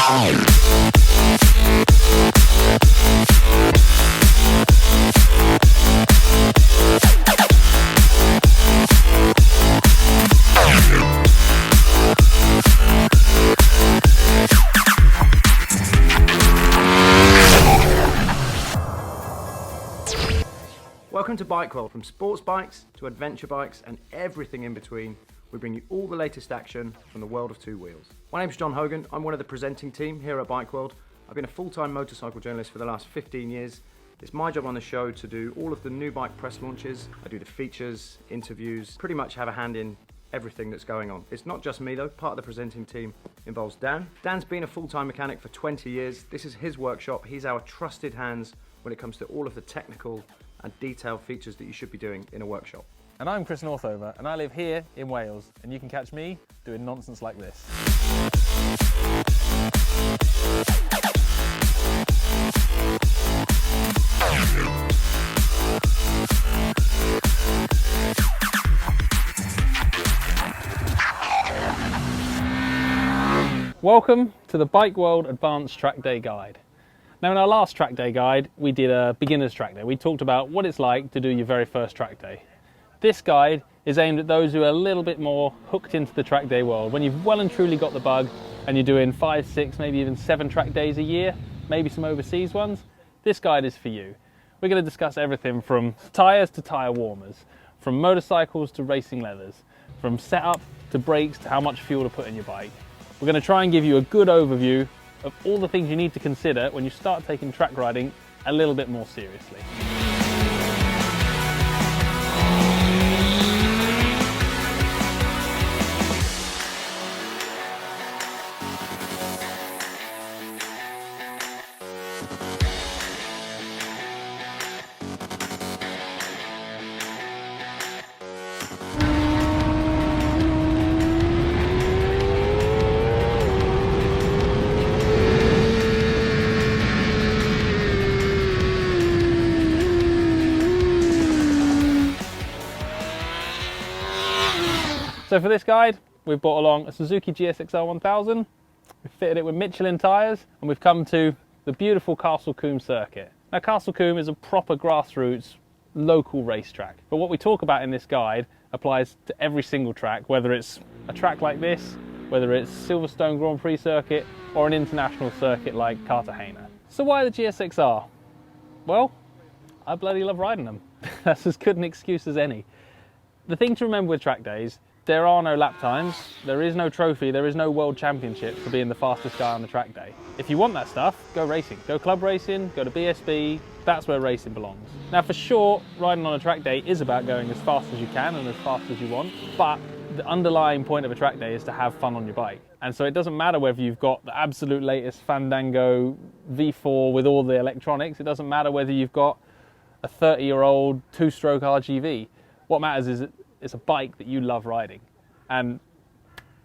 Welcome to Bike World. From sports bikes to adventure bikes and everything in between, we bring you all the latest action from the world of two wheels. My name's John Hogan. I'm one of the presenting team here at Bike World. I've been a full-time motorcycle journalist for the last 15 years. It's my job on the show to do all of the new bike press launches. I do the features, interviews, pretty much have a hand in everything that's going on. It's not just me though. Part of the presenting team involves Dan. Dan's been a full-time mechanic for 20 years. This is his workshop. He's our trusted hands when it comes to all of the technical and detailed features that you should be doing in a workshop. And I'm Chris Northover, and I live here in Wales, and you can catch me doing nonsense like this. Welcome to the Bike World Advanced Track Day Guide. Now in our last track day guide, we did a beginner's track day. We talked about what it's like to do your very first track day. This guide is aimed at those who are a little bit more hooked into the track day world. When you've well and truly got the bug and you're doing 5, 6, maybe even 7 track days a year, maybe some overseas ones, this guide is for you. We're going to discuss everything from tyres to tyre warmers, from motorcycles to racing leathers, from setup to brakes to how much fuel to put in your bike. We're going to try and give you a good overview of all the things you need to consider when you start taking track riding a little bit more seriously. So for this guide, we've brought along a Suzuki GSXR 1000, we've fitted it with Michelin tyres, and we've come to the beautiful Castle Combe circuit. Now Castle Combe is a proper grassroots local racetrack, but what we talk about in this guide applies to every single track, whether it's a track like this, whether it's Silverstone Grand Prix circuit, or an international circuit like Cartagena. So why the GSXR? Well, I bloody love riding them. That's as good an excuse as any. The thing to remember with track days, there are no lap times, there is no trophy, there is no world championship for being the fastest guy on the track day. If you want that stuff, go racing. Go club racing, go to BSB, that's where racing belongs. Now for sure, riding on a track day is about going as fast as you can and as fast as you want, but the underlying point of a track day is to have fun on your bike. And so it doesn't matter whether you've got the absolute latest Fandango V4 with all the electronics, it doesn't matter whether you've got a 30-year-old 2-stroke RGV. What matters is it's a bike that you love riding, and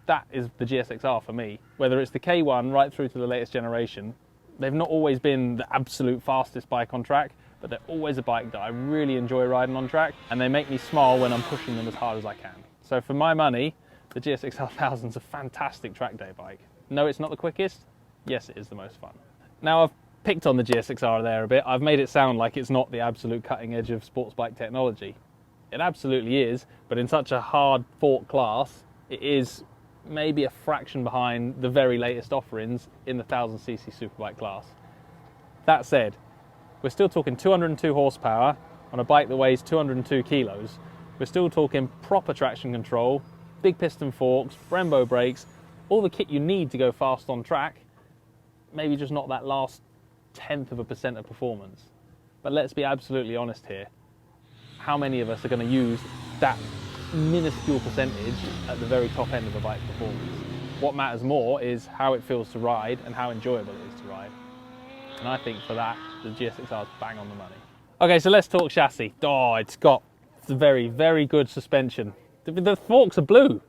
that is the GSXR for me. Whether it's the K1 right through to the latest generation, they've not always been the absolute fastest bike on track, but they're always a bike that I really enjoy riding on track, and they make me smile when I'm pushing them as hard as I can. So for my money, the GSXR 1000 is a fantastic track day bike. No, it's not the quickest. Yes, it is the most fun. Now I've picked on the GSXR there a bit. I've made it sound like it's not the absolute cutting edge of sports bike technology. It absolutely is, but in such a hard fought class, it is maybe a fraction behind the very latest offerings in the 1000cc superbike class. That said, we're still talking 202 horsepower on a bike that weighs 202 kilos. We're still talking proper traction control, big piston forks, Brembo brakes, all the kit you need to go fast on track, maybe just not that last 0.1% of performance. But let's be absolutely honest here. How many of us are going to use that minuscule percentage at the very top end of a bike performance? What matters more is how it feels to ride and how enjoyable it is to ride. And I think for that, the GSXR is bang on the money. Okay, so let's talk chassis. Oh, it's got very, very good suspension. The forks are blue.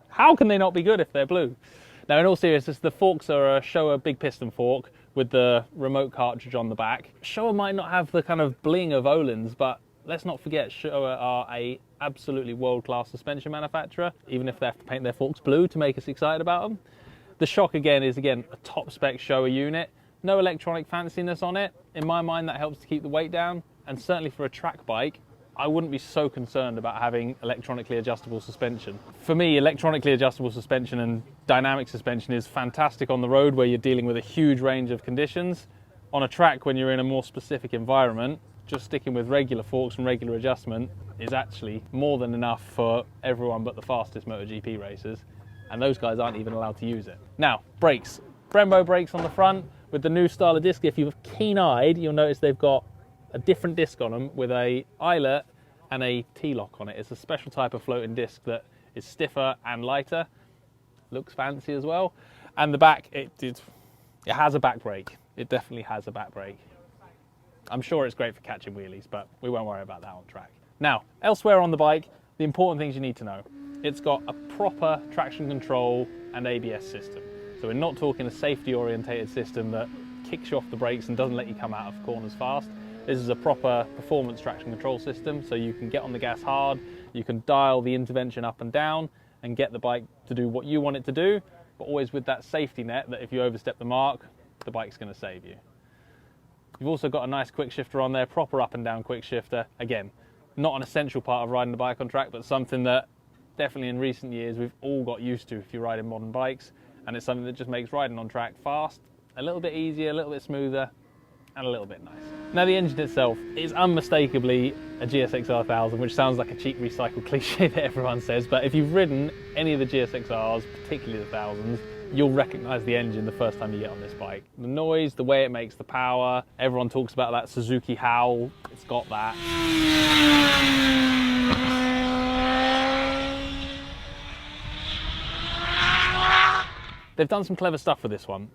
How can they not be good if they're blue? Now, in all seriousness, the forks are a Showa big piston fork with the remote cartridge on the back. Showa might not have the kind of bling of Öhlins, but let's not forget Showa are a absolutely world-class suspension manufacturer, even if they have to paint their forks blue to make us excited about them. The shock again is a top spec Showa unit. No electronic fanciness on it. In my mind, that helps to keep the weight down. And certainly for a track bike, I wouldn't be so concerned about having electronically adjustable suspension. For me, electronically adjustable suspension and dynamic suspension is fantastic on the road where you're dealing with a huge range of conditions. On a track, when you're in a more specific environment, just sticking with regular forks and regular adjustment is actually more than enough for everyone but the fastest MotoGP racers, and those guys aren't even allowed to use it. Now, brakes. Brembo brakes on the front with the new style of disc. If you're keen-eyed, you'll notice they've got a different disc on them with a eyelet and a T-lock on it. It's a special type of floating disc that is stiffer and lighter. Looks fancy as well. And the back, it has a back brake. It definitely has a back brake. I'm sure it's great for catching wheelies, but we won't worry about that on track. Now, elsewhere on the bike, the important things you need to know. It's got a proper traction control and ABS system. So we're not talking a safety-orientated system that kicks you off the brakes and doesn't let you come out of corners fast. This is a proper performance traction control system, so you can get on the gas hard, you can dial the intervention up and down and get the bike to do what you want it to do, but always with that safety net that if you overstep the mark, the bike's going to save you. You've also got a nice quick shifter on there, proper up and down quick shifter. Again, not an essential part of riding the bike on track, but something that definitely in recent years we've all got used to if you're riding modern bikes, and it's something that just makes riding on track fast, a little bit easier, a little bit smoother, and a little bit nicer. Now the engine itself is unmistakably a GSXR 1000, which sounds like a cheap recycled cliche that everyone says, but if you've ridden any of the GSXRs, particularly the 1000s, you'll recognise the engine the first time you get on this bike. The noise, the way it makes the power, everyone talks about that Suzuki howl, it's got that. They've done some clever stuff with this one.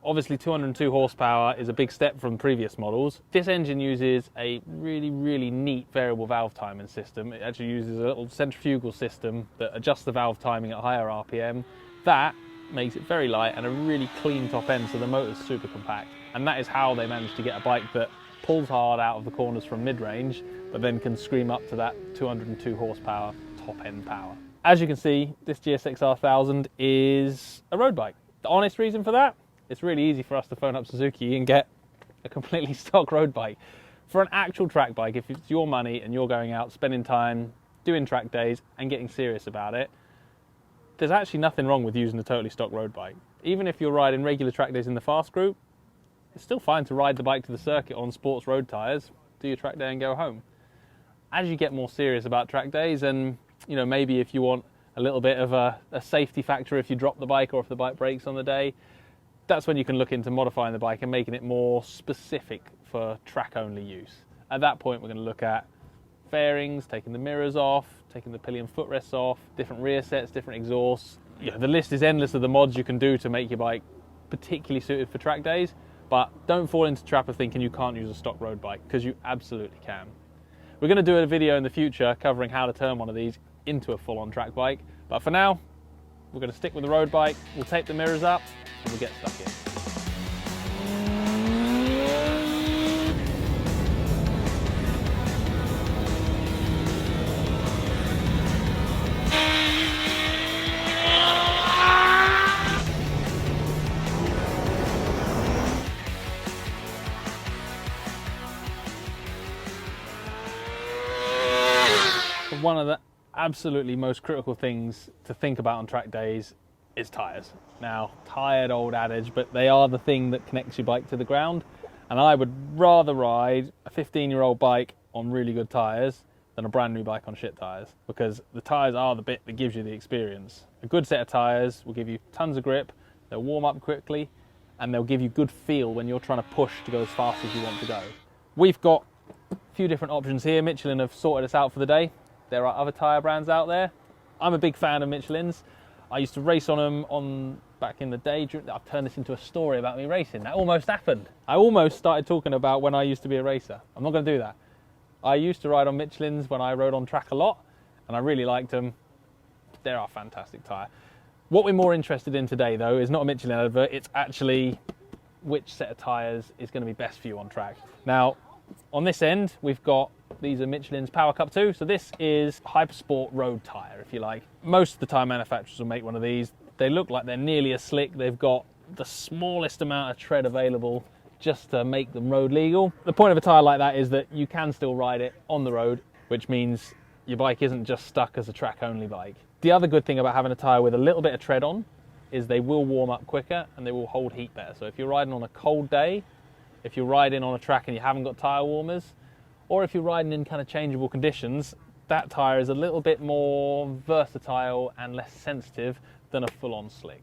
Obviously 202 horsepower is a big step from previous models. This engine uses a really neat variable valve timing system. It actually uses a little centrifugal system that adjusts the valve timing at higher RPM. That makes it very light and a really clean top end, so the motor's super compact. And that is how they managed to get a bike that pulls hard out of the corners from mid-range, but then can scream up to that 202 horsepower top end power. As you can see, this GSXR 1000 is a road bike. The honest reason for that? It's really easy for us to phone up Suzuki and get a completely stock road bike. For an actual track bike, if it's your money and you're going out, spending time, doing track days and getting serious about it, there's actually nothing wrong with using a totally stock road bike. Even if you're riding regular track days in the fast group, it's still fine to ride the bike to the circuit on sports road tyres, do your track day and go home. As you get more serious about track days, and maybe if you want a little bit of a safety factor if you drop the bike or if the bike breaks on the day, that's when you can look into modifying the bike and making it more specific for track only use. At that point, we're going to look at fairings, taking the mirrors off, taking the pillion footrests off, different rear sets, different exhausts. The list is endless of the mods you can do to make your bike particularly suited for track days, but don't fall into the trap of thinking you can't use a stock road bike, because you absolutely can. We're going to do a video in the future covering how to turn one of these into a full-on track bike, but for now, we're going to stick with the road bike, we'll tape the mirrors up, and we'll get stuck in. One of the absolutely most critical things to think about on track days is tyres. Now, tired old adage, but they are the thing that connects your bike to the ground. And I would rather ride a 15-year-old bike on really good tyres than a brand new bike on shit tyres, because the tyres are the bit that gives you the experience. A good set of tyres will give you tons of grip, they'll warm up quickly, and they'll give you good feel when you're trying to push to go as fast as you want to go. We've got a few different options here. Michelin have sorted us out for the day. There are other tyre brands out there. I'm a big fan of Michelin's. I used to race on them back in the day. I've turned this into a story about me racing. That almost happened. I almost started talking about when I used to be a racer. I'm not going to do that. I used to ride on Michelin's when I rode on track a lot, and I really liked them. They're a fantastic tyre. What we're more interested in today, though, is not a Michelin advert. It's actually which set of tyres is going to be best for you on track. Now, on this end, we've got these are Michelin's Power Cup 2. So this is Hypersport road tyre, if you like. Most of the tyre manufacturers will make one of these. They look like they're nearly as slick. They've got the smallest amount of tread available just to make them road legal. The point of a tyre like that is that you can still ride it on the road, which means your bike isn't just stuck as a track-only bike. The other good thing about having a tyre with a little bit of tread on is they will warm up quicker and they will hold heat better. So if you're riding on a cold day, if you're riding on a track and you haven't got tyre warmers, or if you're riding in kind of changeable conditions, that tyre is a little bit more versatile and less sensitive than a full-on slick.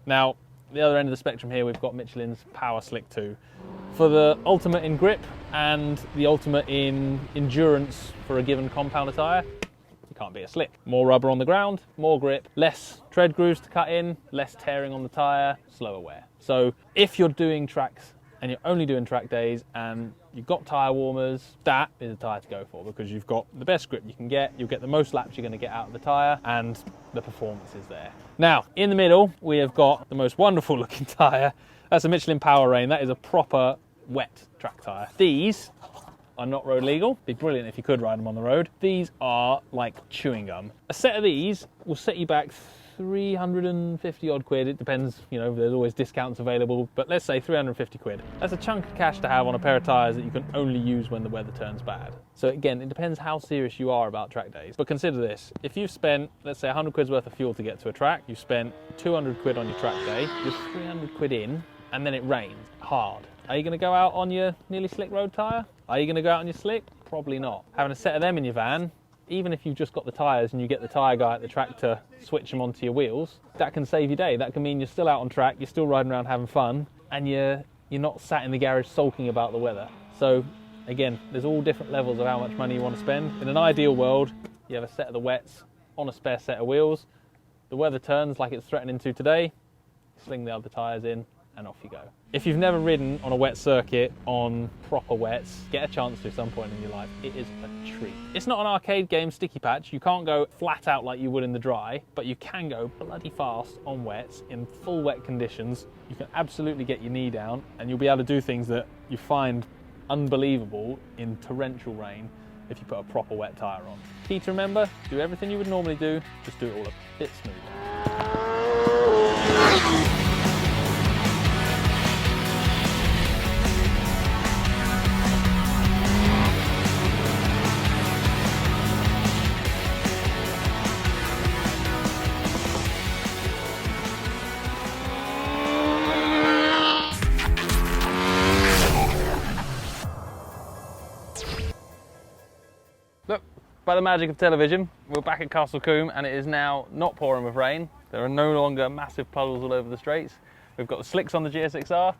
Now, the other end of the spectrum here, we've got Michelin's Power Slick 2. For the ultimate in grip and the ultimate in endurance for a given compounder tyre, you can't beat a slick. More rubber on the ground, more grip, less tread grooves to cut in, less tearing on the tyre, slower wear. So if you're doing tracks and you're only doing track days and you've got tyre warmers, that is a tyre to go for, because you've got the best grip you can get, you'll get the most laps you're going to get out of the tyre, and the performance is there. Now, in the middle, we have got the most wonderful looking tyre. That's a Michelin Power Rain. That is a proper wet track tyre. These are not road legal. It'd be brilliant if you could ride them on the road. These are like chewing gum. A set of these will set you back 350 odd quid. It depends, you know, there's always discounts available, but let's say 350 quid. That's a chunk of cash to have on a pair of tyres that you can only use when the weather turns bad. So again, it depends how serious you are about track days. But consider this, if you've spent, let's say 100 quid's worth of fuel to get to a track, you've spent 200 quid on your track day, you're 300 quid in, and then it rains hard. Are you going to go out on your nearly slick road tyre? Are you going to go out on your slick? Probably not. Having a set of them in your van, even if you've just got the tyres and you get the tyre guy at the track to switch them onto your wheels, that can save your day. That can mean you're still out on track, you're still riding around having fun, and you're not sat in the garage sulking about the weather. So again, there's all different levels of how much money you want to spend. In an ideal world, you have a set of the wets on a spare set of wheels. The weather turns like it's threatening to today, sling the other tyres in, and off you go. If you've never ridden on a wet circuit on proper wets, get a chance to at some point in your life. It is a treat. It's not an arcade game sticky patch. You can't go flat out like you would in the dry, but you can go bloody fast on wets in full wet conditions. You can absolutely get your knee down and you'll be able to do things that you find unbelievable in torrential rain if you put a proper wet tyre on. Key to remember, do everything you would normally do, just do it all a bit smoother. Look, by the magic of television, we're back at Castle Combe and it is now not pouring with rain. There are no longer massive puddles all over the straights. We've got the slicks on the GSX-R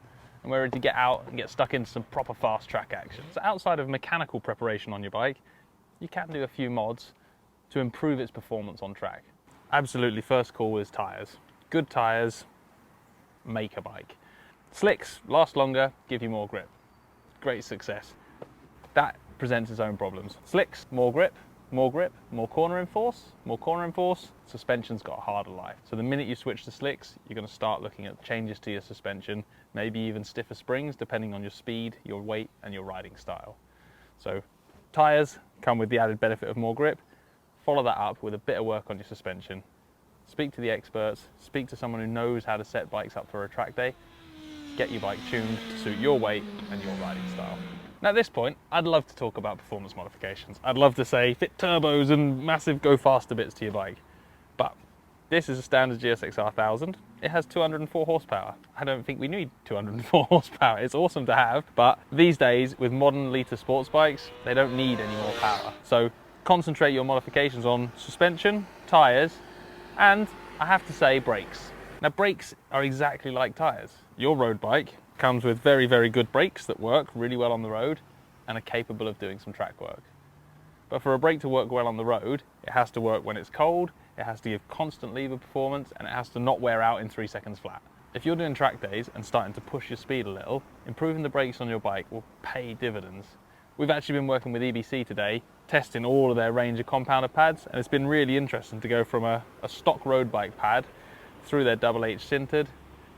and we're ready to get out and get stuck into some proper fast track action. So outside of mechanical preparation on your bike, you can do a few mods to improve its performance on track. Absolutely, first call is tyres. Good tyres make a bike. Slicks last longer, give you more grip. Great success. That presents its own problems. Slicks, more grip, more cornering force, suspension's got a harder life. So the minute you switch to slicks, you're going to start looking at changes to your suspension, maybe even stiffer springs depending on your speed, your weight and your riding style. So tyres come with the added benefit of more grip. Follow that up with a bit of work on your suspension. Speak to the experts, speak to someone who knows how to set bikes up for a track day. Get your bike tuned to suit your weight and your riding style. Now at this point, I'd love to talk about performance modifications. I'd love to say fit turbos and massive go faster bits to your bike. But this is a standard GSX-R 1000. It has 204 horsepower. I don't think we need 204 horsepower. It's awesome to have, but these days with modern litre sports bikes, they don't need any more power. So concentrate your modifications on suspension, tyres, and I have to say brakes. Now brakes are exactly like tyres. Your road bike comes with very, very good brakes that work really well on the road and are capable of doing some track work. But for a brake to work well on the road, it has to work when it's cold, it has to give constant lever performance, and it has to not wear out in 3 seconds flat. If you're doing track days and starting to push your speed a little, improving the brakes on your bike will pay dividends. We've actually been working with EBC today, testing all of their range of compounder pads, and it's been really interesting to go from a stock road bike pad through their Double H sintered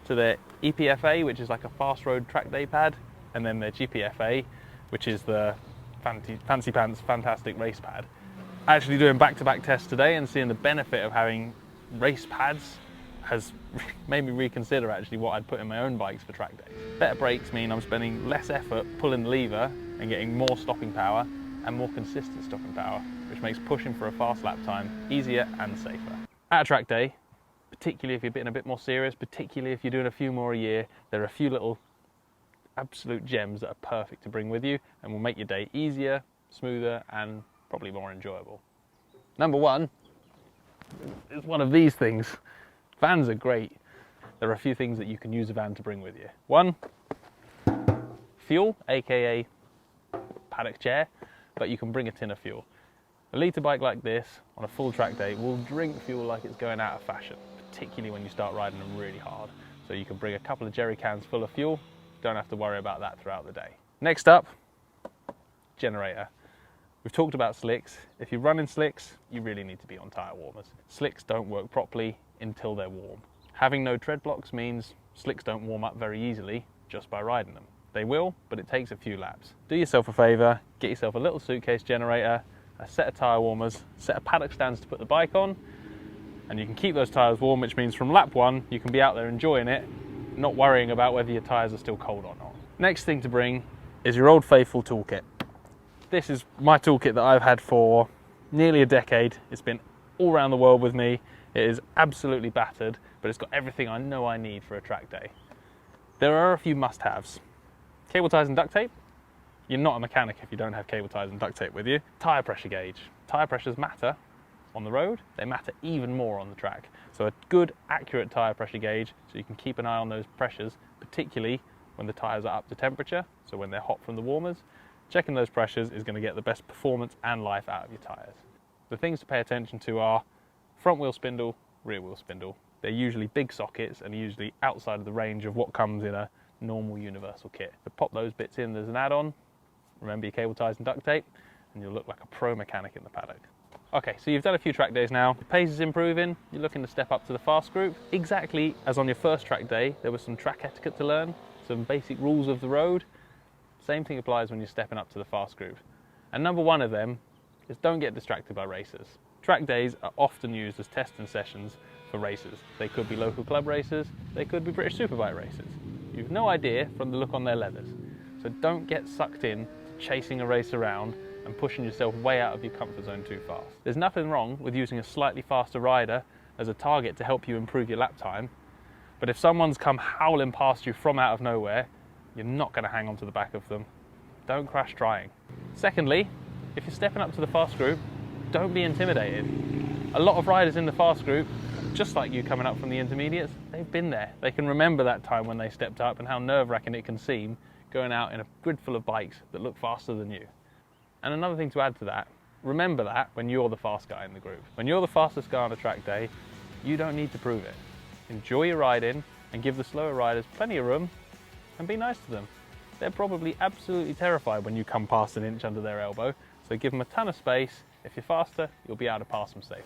to their EPFA, which is like a fast road track day pad, and then their GPFA, which is the fancy pants, fantastic race pad. Actually doing back-to-back tests today and seeing the benefit of having race pads has made me reconsider actually what I'd put in my own bikes for track days. Better brakes mean I'm spending less effort pulling the lever and getting more stopping power and more consistent stopping power, which makes pushing for a fast lap time easier and safer. At a track day, particularly if you're being a bit more serious, particularly if you're doing a few more a year, there are a few little absolute gems that are perfect to bring with you and will make your day easier, smoother, and probably more enjoyable. Number one is one of these things. Vans are great. There are a few things that you can use a van to bring with you. One, fuel, aka paddock chair, but you can bring a tin of fuel. A litre bike like this on a full track day will drink fuel like it's going out of fashion, particularly when you start riding them really hard. So you can bring a couple of jerry cans full of fuel, don't have to worry about that throughout the day. Next up, generator. We've talked about slicks. If you're running slicks, you really need to be on tyre warmers. Slicks don't work properly until they're warm. Having no tread blocks means slicks don't warm up very easily just by riding them. They will, but it takes a few laps. Do yourself a favour, get yourself a little suitcase generator, a set of tyre warmers, set of paddock stands to put the bike on, and you can keep those tyres warm, which means from lap one, you can be out there enjoying it, not worrying about whether your tyres are still cold or not. Next thing to bring is your old faithful toolkit. This is my toolkit that I've had for nearly a decade. It's been all around the world with me. It is absolutely battered, but it's got everything I know I need for a track day. There are a few must-haves. Cable ties and duct tape. You're not a mechanic if you don't have cable ties and duct tape with you. Tyre pressure gauge. Tyre pressures matter on the road. They matter even more on the track. So a good, accurate tyre pressure gauge so you can keep an eye on those pressures, particularly when the tyres are up to temperature, so when they're hot from the warmers. Checking those pressures is going to get the best performance and life out of your tyres. The things to pay attention to are front wheel spindle, rear wheel spindle. They're usually big sockets and usually outside of the range of what comes in a normal universal kit. So pop those bits in as an add-on, remember your cable ties and duct tape, and you'll look like a pro mechanic in the paddock. Okay, so you've done a few track days now, the pace is improving, you're looking to step up to the fast group. Exactly as on your first track day, there was some track etiquette to learn, some basic rules of the road. Same thing applies when you're stepping up to the fast group. And number one of them is don't get distracted by racers. Track days are often used as testing sessions for racers. They could be local club races, they could be British Superbike racers. You've no idea from the look on their leathers. So don't get sucked in to chasing a race around and pushing yourself way out of your comfort zone too fast. There's nothing wrong with using a slightly faster rider as a target to help you improve your lap time, but if someone's come howling past you from out of nowhere, you're not going to hang on to the back of them. Don't crash trying. Secondly, if you're stepping up to the fast group, don't be intimidated. A lot of riders in the fast group, just like you coming up from the intermediates, they've been there. They can remember that time when they stepped up and how nerve-wracking it can seem going out in a grid full of bikes that look faster than you. And another thing to add to that, remember that when you're the fast guy in the group. When you're the fastest guy on a track day, you don't need to prove it. Enjoy your riding and give the slower riders plenty of room and be nice to them. They're probably absolutely terrified when you come past an inch under their elbow, so give them a ton of space. If you're faster, you'll be able to pass them safely.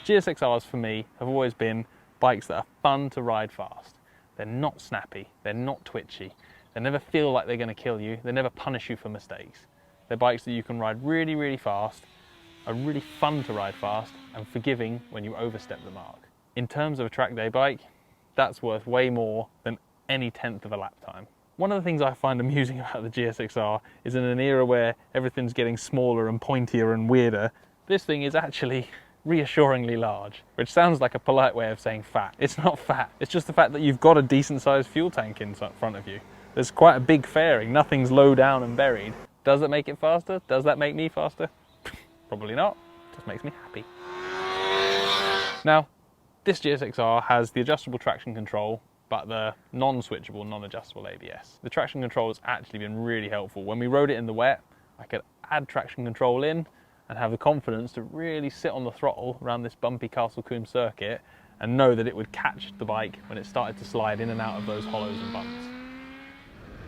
GSXRs for me have always been bikes that are fun to ride fast. They're not snappy, they're not twitchy, they never feel like they're going to kill you, they never punish you for mistakes. They're bikes that you can ride really, really fast, are really fun to ride fast, and forgiving when you overstep the mark. In terms of a track day bike, that's worth way more than any tenth of a lap time. One of the things I find amusing about the GSXR is in an era where everything's getting smaller and pointier and weirder, this thing is actually reassuringly large, which sounds like a polite way of saying fat. It's not fat, it's just the fact that you've got a decent sized fuel tank in front of you. There's quite a big fairing, nothing's low down and buried. Does that make it faster? Does that make me faster? Probably not, it just makes me happy. Now, this GSXR has the adjustable traction control, but the non-switchable, non-adjustable ABS. The traction control has actually been really helpful. When we rode it in the wet, I could add traction control in and have the confidence to really sit on the throttle around this bumpy Castle Combe circuit and know that it would catch the bike when it started to slide in and out of those hollows and bumps.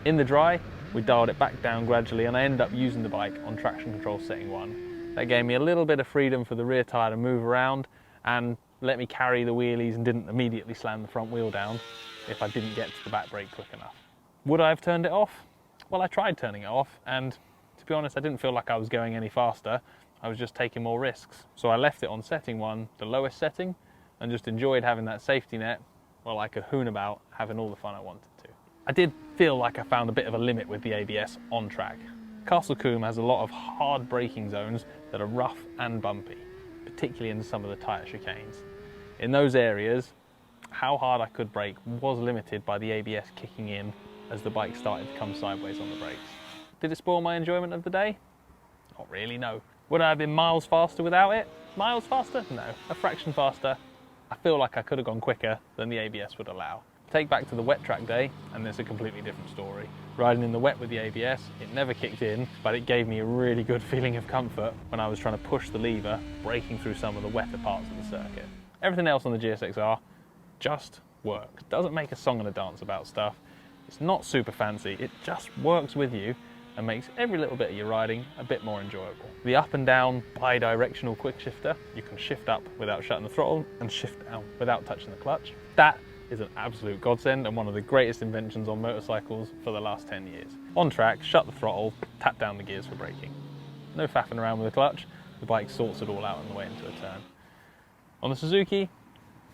In the dry, we dialed it back down gradually, and I ended up using the bike on traction control setting 1. That gave me a little bit of freedom for the rear tyre to move around and let me carry the wheelies and didn't immediately slam the front wheel down if I didn't get to the back brake quick enough. Would I have turned it off? Well, I tried turning it off, and to be honest, I didn't feel like I was going any faster. I was just taking more risks. So I left it on setting 1, the lowest setting, and just enjoyed having that safety net while I could hoon about having all the fun I wanted to. I did feel like I found a bit of a limit with the ABS on track. Castle Combe has a lot of hard braking zones that are rough and bumpy, particularly in some of the tighter chicanes. In those areas, how hard I could brake was limited by the ABS kicking in as the bike started to come sideways on the brakes. Did it spoil my enjoyment of the day? Not really, no. Would I have been miles faster without it? Miles faster? No. A fraction faster. I feel like I could have gone quicker than the ABS would allow. Take back to the wet track day, and it's a completely different story. Riding in the wet with the ABS, it never kicked in, but it gave me a really good feeling of comfort when I was trying to push the lever, braking through some of the wetter parts of the circuit. Everything else on the GSX-R just works. Doesn't make a song and a dance about stuff. It's not super fancy, it just works with you and makes every little bit of your riding a bit more enjoyable. The up and down bi-directional quick shifter, you can shift up without shutting the throttle and shift down without touching the clutch. That is an absolute godsend and one of the greatest inventions on motorcycles for the last 10 years. On track, shut the throttle, tap down the gears for braking. No faffing around with the clutch, the bike sorts it all out on the way into a turn. On the Suzuki,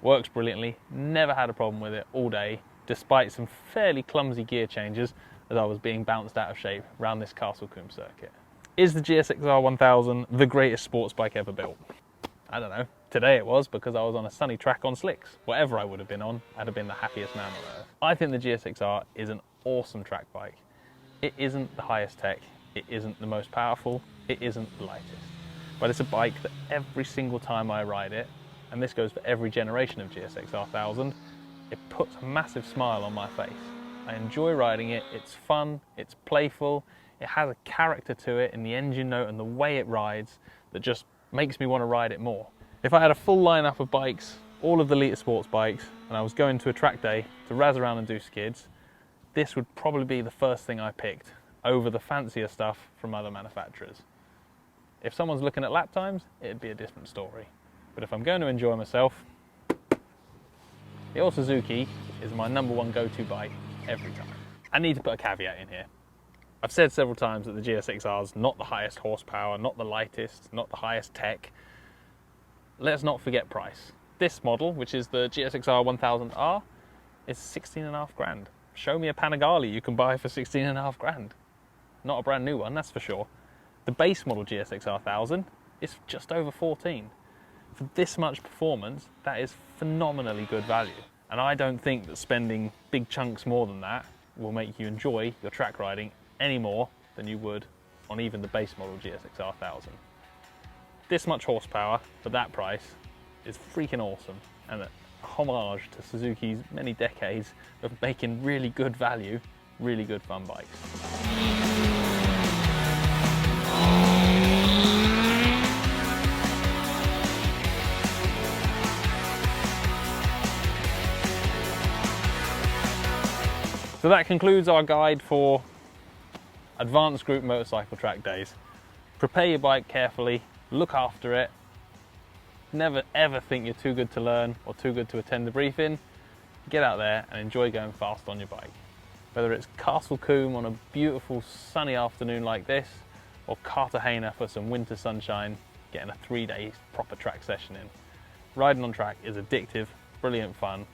works brilliantly, never had a problem with it all day, despite some fairly clumsy gear changes as I was being bounced out of shape around this Castle Combe circuit. Is the GSX-R 1000 the greatest sports bike ever built? I don't know. Today it was, because I was on a sunny track on slicks. Whatever I would have been on, I'd have been the happiest man on earth. I think the GSX-R is an awesome track bike. It isn't the highest tech, it isn't the most powerful, it isn't the lightest. But it's a bike that every single time I ride it, and this goes for every generation of GSX-R 1000, it puts a massive smile on my face. I enjoy riding it, it's fun, it's playful, it has a character to it in the engine note and the way it rides that just makes me want to ride it more. If I had a full lineup of bikes, all of the Lita sports bikes, and I was going to a track day to razz around and do skids, this would probably be the first thing I picked over the fancier stuff from other manufacturers. If someone's looking at lap times, it'd be a different story. But if I'm going to enjoy myself, the old Suzuki is my #1 go-to bike every time. I need to put a caveat in here. I've said several times that the GSX-R is not the highest horsepower, not the lightest, not the highest tech. Let's not forget price. This model, which is the GSX-R 1000R, is 16.5 grand. Show me a Panigale you can buy for 16.5 grand. Not a brand new one, that's for sure. The base model GSX-R 1000 is just over 14. For this much performance, that is phenomenally good value. And I don't think that spending big chunks more than that will make you enjoy your track riding any more than you would on even the base model GSX-R 1000. This much horsepower for that price is freaking awesome, and a homage to Suzuki's many decades of making really good value, really good fun bikes. So that concludes our guide for Advanced Group Motorcycle Track Days. Prepare your bike carefully, look after it. Never ever think you're too good to learn or too good to attend the briefing. Get out there and enjoy going fast on your bike. Whether it's Castle Combe on a beautiful sunny afternoon like this, or Cartagena for some winter sunshine, getting a 3-day proper track session in. Riding on track is addictive, brilliant fun,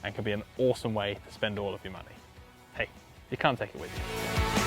and can be an awesome way to spend all of your money. Hey, you can't take it with you.